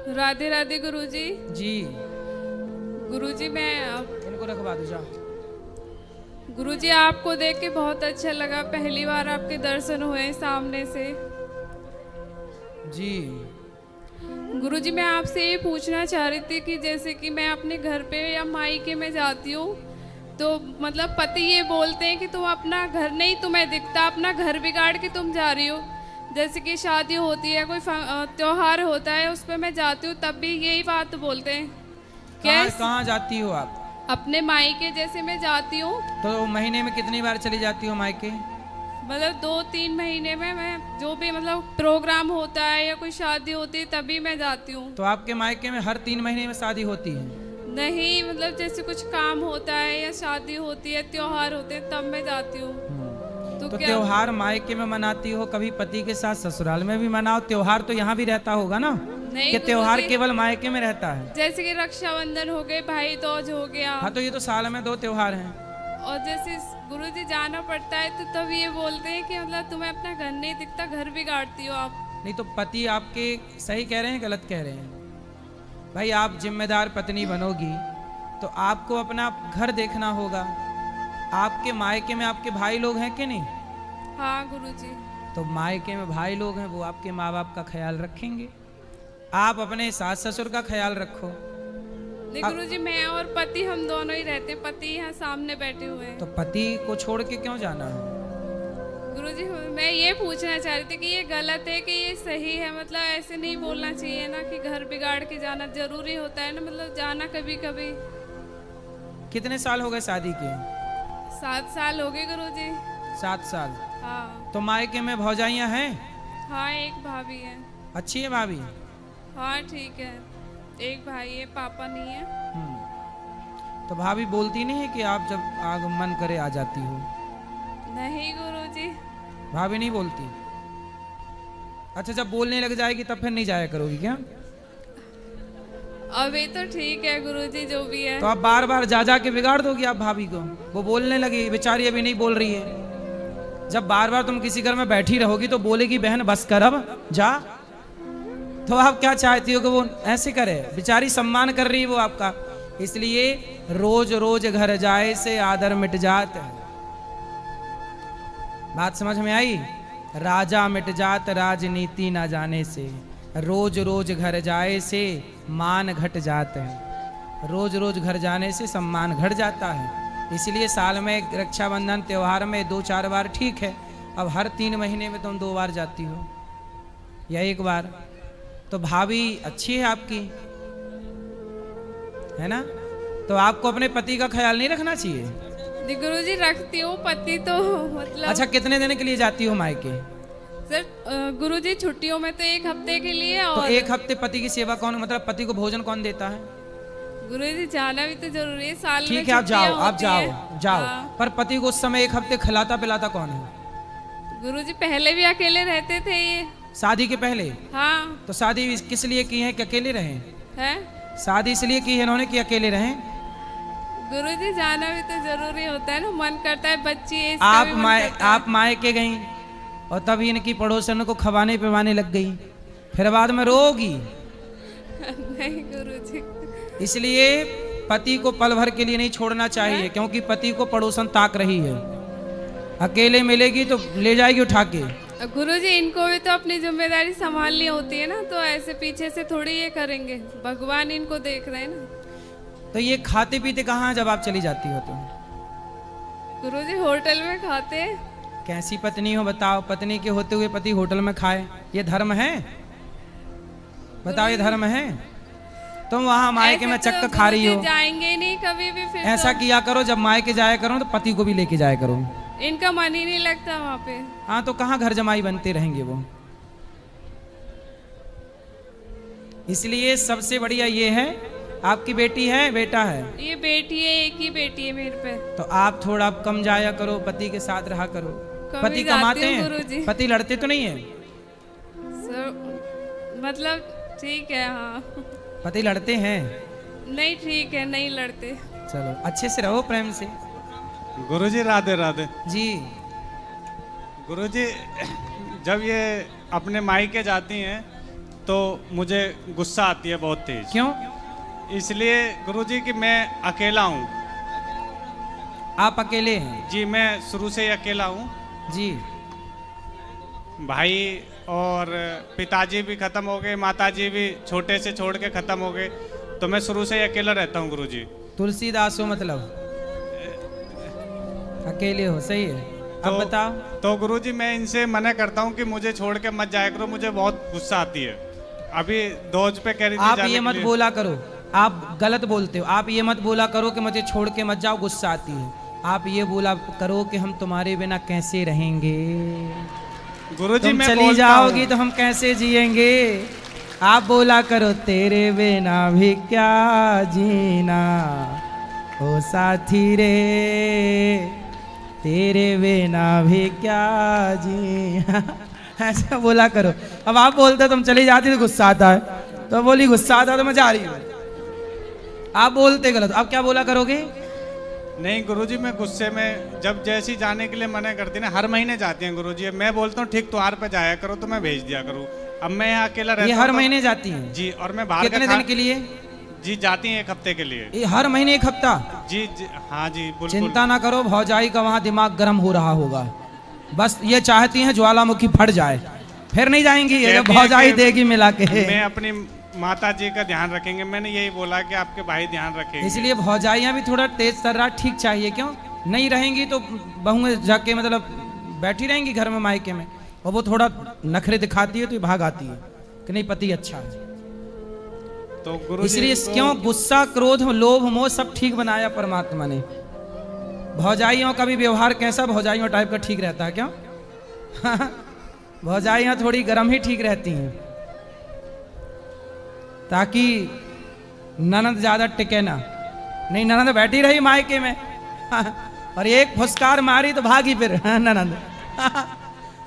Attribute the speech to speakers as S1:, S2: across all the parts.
S1: राधे राधे गुरुजी।
S2: जी
S1: गुरुजी मैं
S2: इनको रखवा दो जा।
S1: गुरुजी आपको देख के बहुत अच्छा लगा, पहली बार आपके दर्शन हुए सामने से।
S2: जी
S1: गुरुजी मैं आपसे ये पूछना चाह रही थी कि जैसे कि मैं अपने घर पे या मायके में जाती हूँ तो मतलब पति ये बोलते हैं कि तुम अपना घर नहीं तुम्हें दिखता, अपना घर बिगाड़ के तुम जा रही हो। जैसे कि शादी होती है, कोई त्योहार होता है, उस पर मैं जाती हूँ तब भी यही बात बोलते हैं।
S2: कहाँ जाती हो आप?
S1: अपने मायके जैसे मैं जाती हूँ।
S2: तो महीने में कितनी बार चली जाती हो मायके?
S1: मतलब 2-3 महीने में मैं जो भी मतलब प्रोग्राम होता है या कोई शादी होती है तभी मैं जाती हूँ।
S2: तो आपके मायके में हर 3 महीने में शादी होती है?
S1: नहीं, मतलब जैसे कुछ काम होता है या शादी होती है, त्योहार होते हैं तब मैं जाती हूँ।
S2: तो त्योहार मायके में मनाती हो, कभी पति के साथ ससुराल में भी मनाओ। त्योहार तो यहाँ भी रहता होगा ना?
S1: नहीं,
S2: कि त्योहार केवल मायके में रहता है?
S1: जैसे कि रक्षाबंधन हो गए, भाई दूज हो गया।
S2: हाँ, तो ये तो साल में 2 त्योहार हैं।
S1: और जैसे गुरुजी जाना पड़ता है तो तब ये बोलते हैं कि मतलब तुम्हें अपना घर नहीं दिखता, घर बिगाड़ती हो आप।
S2: नहीं तो पति आपके सही कह रहे हैं गलत कह रहे हैं? भाई आप जिम्मेदार पत्नी बनोगी तो आपको अपना घर देखना होगा। आपके मायके में आपके भाई लोग हैं कि नहीं?
S1: हाँ गुरुजी।
S2: तो मायके में भाई लोग हैं, वो आपके माँ बाप का ख्याल रखेंगे। आप अपने सास ससुर का ख्याल रखो।
S1: नहीं गुरुजी, मैं और पति हम दोनों ही रहते हैं, पति यहाँ सामने बैठे हुए हैं।
S2: तो पति को छोड़ के क्यों जाना है?
S1: गुरुजी मैं ये पूछना चाह रही थी कि ये गलत है कि ये सही है? मतलब ऐसे नहीं बोलना चाहिए ना कि घर बिगाड़ के जाना जरूरी होता है ना, मतलब जाना कभी कभी।
S2: कितने साल हो गए शादी के?
S1: 7 साल हो गए गुरुजी।
S2: 7 साल।
S1: हाँ।
S2: तो मायके में भौजाइयाँ हैं?
S1: हाँ, एक भाभी है।
S2: अच्छी है भाभी?
S1: हाँ ठीक है, एक भाई है, पापा नहीं है।
S2: तो भाभी बोलती नहीं है कि आप जब आगमन करे आ जाती हो?
S1: नहीं गुरुजी।
S2: भाभी नहीं बोलती? अच्छा, जब बोलने लग जाएगी तब फिर नहीं जाया करोगी क्या?
S1: अभी तो ठीक है गुरुजी, जो भी है।
S2: तो आप बार बार जा जा के बिगाड़ दोगी आप भाभी को? वो बोलने लगी, बेचारी अभी नहीं बोल रही है। जब बार बार तुम किसी घर में बैठी रहोगी तो बोलेगी बहन बस कर अब जा। तो आप क्या चाहती हो कि वो ऐसे करे? बेचारी सम्मान कर रही है वो आपका। इसलिए रोज रोज घर जाए से आदर मिट जात है। बात समझ में आई? राजा मिट जात राजनीति ना जाने से, रोज रोज घर जाए से मान घट जाते हैं। रोज रोज घर जाने से सम्मान घट जाता है। इसलिए साल में रक्षाबंधन त्योहार में 2-4 बार ठीक है। अब हर 3 महीने में तुम 2 बार जाती हो या 1 बार। तो भाभी अच्छी है आपकी, है ना? तो आपको अपने पति का ख्याल नहीं रखना चाहिए?
S1: गुरुजी रखती हूँ, पति तो मतलब।
S2: अच्छा, कितने दिन के लिए जाती हो मायके?
S1: सर गुरुजी छुट्टियों में तो 1 हफ्ते के लिए। और
S2: तो 1 हफ्ते पति की सेवा कौन, मतलब पति को भोजन कौन देता है?
S1: गुरुजी जाना भी तो जरूरी है, साल में
S2: ठीक है, आप जाओ, आप जाओ जाओ।
S1: हाँ।
S2: पर पति को उस समय 1 हफ्ते खिलाता पिलाता कौन है?
S1: गुरुजी पहले भी अकेले रहते थे ये।
S2: शादी के पहले?
S1: हाँ।
S2: तो शादी किस लिए की है कि अकेले रहें?
S1: है
S2: शादी इसलिए की है इन्होंने कि अकेले रहें?
S1: गुरुजी जाना भी तो जरूरी होता है ना, मन करता है बच्ची।
S2: आप मायके गई और तभी इनकी पड़ोसन को खवाने पिवाने लग गई, फिर बाद में रोगी।
S1: नहीं गुरुजी।
S2: इसलिए पति को पल भर के लिए नहीं छोड़ना चाहिए, क्योंकि पति को पड़ोसन ताक रही है। अकेले मिलेगी तो ले जाएगी उठा के।
S1: गुरुजी इनको भी तो अपनी जिम्मेदारी संभालनी होती है ना, तो ऐसे पीछे से थोड़ी ये करेंगे, भगवान इनको देख रहे हैं ना।
S2: तो ये खाते पीते कहाँ जब आप चली जाती हो? तो
S1: गुरुजी होटल में खाते हैं।
S2: कैसी पत्नी हो बताओ? पत्नी के होते हुए पति होटल में खाए, ये धर्म है? बताओ, ये धर्म है? तुम वहां मायके में चक्कर खा रही हो।
S1: जाएंगे नहीं कभी भी। फिर
S2: ऐसा किया करो, जब मायके जाया करो तो पति को भी लेके जाया करो।
S1: इनका मन ही नहीं लगता वहाँ पे।
S2: हाँ, तो कहाँ घर जमाई बनते रहेंगे वो? इसलिए सबसे बढ़िया ये है। आपकी बेटी है बेटा है?
S1: ये बेटी है, एक ही बेटी है मेरे पे।
S2: तो आप थोड़ा कम जाया करो, पति के साथ रहा करो। पति कमाते हैं? पति लड़ते तो नहीं है?
S1: मतलब ठीक है। हाँ
S2: पति लड़ते हैं?
S1: नहीं ठीक है, नहीं लड़ते।
S2: चलो अच्छे से रहो, प्रेम से।
S3: गुरुजी राधे राधे
S2: जी।
S3: गुरुजी जब ये अपने मायके जाती हैं तो मुझे गुस्सा आती है बहुत तेज।
S2: क्यों?
S3: इसलिए गुरुजी कि मैं अकेला हूँ।
S2: आप अकेले हैं?
S3: जी, मैं शुरू से ही अकेला हूँ।
S2: जी।
S3: भाई और पिताजी भी खत्म हो गए, माताजी भी छोटे से छोड़ के खत्म हो गए, तो मैं शुरू से ही अकेला रहता हूँ गुरुजी।
S2: तुलसीदास हो मतलब, अकेले हो, सही है। अब बताओ।
S3: तो गुरुजी मैं इनसे मना करता हूँ कि मुझे छोड़ के मत जाया करो, मुझे बहुत गुस्सा आती है। अभी दोज पे कह रही थी
S2: आप
S3: जाने
S2: ये
S3: के
S2: मत
S3: लिए।
S2: बोला करो, आप गलत बोलते हो। आप ये मत बोला करो कि मुझे छोड़ के मत जाओ, गुस्सा आती है। आप ये बोला करो कि हम तुम्हारे बिना कैसे रहेंगे,
S3: गुरुजी
S2: तुम
S3: मैं
S2: चली
S3: बोलता
S2: जाओगी
S3: हूँ।
S2: तो हम कैसे जिएंगे। आप बोला करो तेरे बिना भी क्या जीना, ओ साथी रे तेरे बिना भी क्या जीना। ऐसा बोला करो। अब आप बोलते तुम चली जाती तो गुस्सा आता है, तो बोली गुस्सा आता तो मैं जा रही हूँ। आप बोलते गलत। अब क्या बोला करोगे?
S3: नहीं गुरुजी, मैं गुस्से में जब जैसी जाने के लिए मना करती ना, हर महीने जाती हैं गुरुजी। मैं बोलता हूँ ठीक त्योहार पे जाया करो, तो मैं भेज दिया करूँ। अब मैं यहाँ अकेला रहता
S2: ये
S3: हूँ
S2: हर
S3: तो-
S2: महीने जाती हैं?
S3: जी, और मैं बाहर
S2: कितने
S3: का
S2: दिन के लिए?
S3: जी जाती हैं 1 हफ्ते के लिए।
S2: ये हर महीने 1 हफ्ता?
S3: जी, जी हाँ जी बिल्कुल।
S2: चिंता ना करो, भौजाई का वहां दिमाग गर्म हो रहा होगा। बस ये चाहती हैं ज्वालामुखी फट जाए, फिर नहीं जाएंगी ये, जब
S3: कहती हैं
S2: भौजाई
S3: कि
S2: देगी मिला के।
S3: मैं अपनी माता जी का ध्यान रखेंगे। मैंने यही बोला कि आपके भाई ध्यान रखेंगे।
S2: इसलिए भौजाइयां भी थोड़ा तेज तर्रार ठीक चाहिए। क्यों नहीं रहेंगी तो बहुएं जाके मतलब बैठी रहेंगी घर में मायके में, और वो थोड़ा नखरे दिखाती है तो ये भाग आती है कि नहीं पति अच्छा है।
S3: तो गुरुजी
S2: इसलिए क्यों गुस्सा, क्रोध, लोभ, मोह सब ठीक बनाया परमात्मा ने। भौजाइयों का भी व्यवहार कैसा भौजाइयों टाइप का ठीक रहता है? क्यों? भौजाइयां थोड़ी गर्म ही ठीक रहती हैं, ताकि ननद ज्यादा टिके ना। नहीं, ननद बैठी रही मायके में और एक फुसकार मारी तो भागी फिर ननद।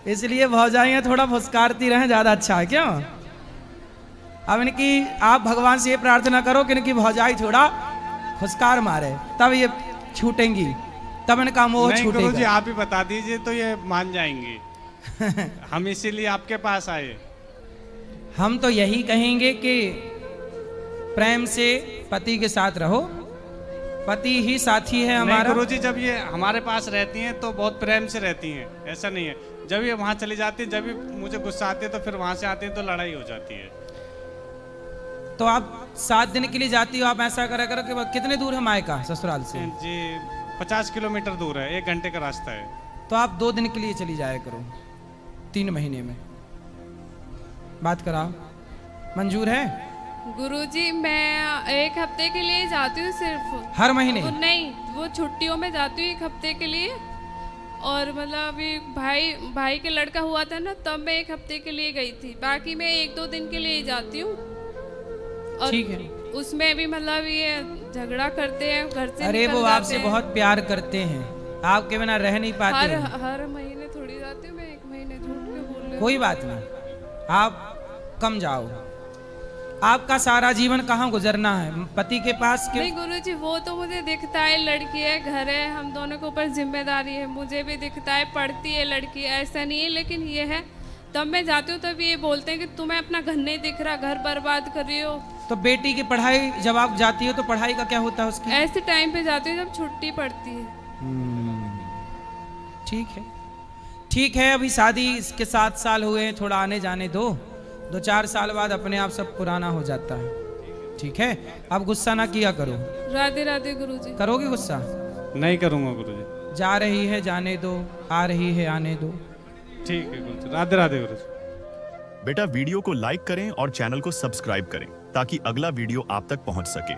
S2: इसलिए भौजाइयां थोड़ा फुसकारती रहें, ज्यादा अच्छा है। क्यों? अब इनकी आप भगवान से ये प्रार्थना करो कि इनकी भौजाई थोड़ा फुसकार मारे, तब ये छूटेंगी, तब इनका मोह
S3: नहीं गुरुजी,
S2: छूटेगा।
S3: आप ही बता दीजिए तो ये मान जाएंगी। हम इसीलिए आपके पास आए।
S2: हम तो यही कहेंगे कि प्रेम से पति के साथ रहो, पति ही साथी है
S3: नहीं
S2: हमारा।
S3: गुरुजी, जब ये हमारे पास रहती हैं तो बहुत प्रेम से रहती हैं, ऐसा नहीं है। जब ये वहां चली जाती है, जब भी मुझे गुस्सा आती है तो फिर वहां से आती है तो लड़ाई हो जाती है।
S2: तो आप 7 दिन के लिए जाती हो, आप ऐसा करा करो कि कितने दूर है मायका ससुराल से?
S3: जी 50 किलोमीटर दूर है, 1 घंटे का रास्ता है।
S2: तो आप 2 दिन के लिए चली जाया करो 3 महीने में। बात कराओ, मंजूर है?
S1: गुरुजी मैं 1 हफ्ते के लिए जाती हूँ सिर्फ।
S2: हर महीने?
S1: वो नहीं, वो छुट्टियों में जाती हूँ 1 हफ्ते के लिए। और मतलब अभी भाई के लड़का हुआ था ना, तब मैं 1 हफ्ते के लिए गई थी। बाकी मैं 1-2 दिन के लिए ही जाती हूँ। और
S2: ठीक है।
S1: उसमें भी मतलब ये झगड़ा करते हैं, घर से
S2: अरे
S1: निकल
S2: वो
S1: जाते
S2: आपसे
S1: हैं।
S2: बहुत प्यार करते हैं, आपके बिना रह नहीं पाते हैं।
S1: हर महीने थोड़ी जाती हूँ मैं, 1 महीने झूठ के बोल रही हूँ।
S2: कोई बात नहीं, आप कम जाओ। आपका सारा जीवन कहाँ गुजरना है? पति के पास क्यों?
S1: नहीं गुरुजी, वो तो मुझे दिखता है, लड़की है, घर है, हम दोनों के ऊपर जिम्मेदारी है, मुझे भी दिखता है, पढ़ती है लड़की, ऐसा नहीं है। लेकिन ये है, तब मैं जाती हूँ तब ये बोलते हैं कि तुम्हें अपना घर नहीं दिख रहा, घर बर्बाद कर रही हो।
S2: तो बेटी की पढ़ाई जब आप जाती हो तो पढ़ाई का क्या होता है उसकी?
S1: ऐसे टाइम पे जाती हूँ जब छुट्टी पड़ती है।
S2: ठीक है, ठीक है। अभी शादी इसके 7 साल हुए हैं, थोड़ा आने जाने दो। 2-4 साल बाद अपने आप सब पुराना हो जाता है। ठीक है, अब गुस्सा ना किया करो।
S1: राधे राधे गुरुजी।
S2: करोगे गुस्सा?
S3: नहीं करूंगा गुरुजी।
S2: जा रही है जाने दो, आ रही है आने दो।
S3: ठीक है गुरुजी, राधे राधे गुरुजी।
S4: बेटा वीडियो को लाइक करें और चैनल को सब्सक्राइब करें ताकि अगला वीडियो आप तक पहुंच सके।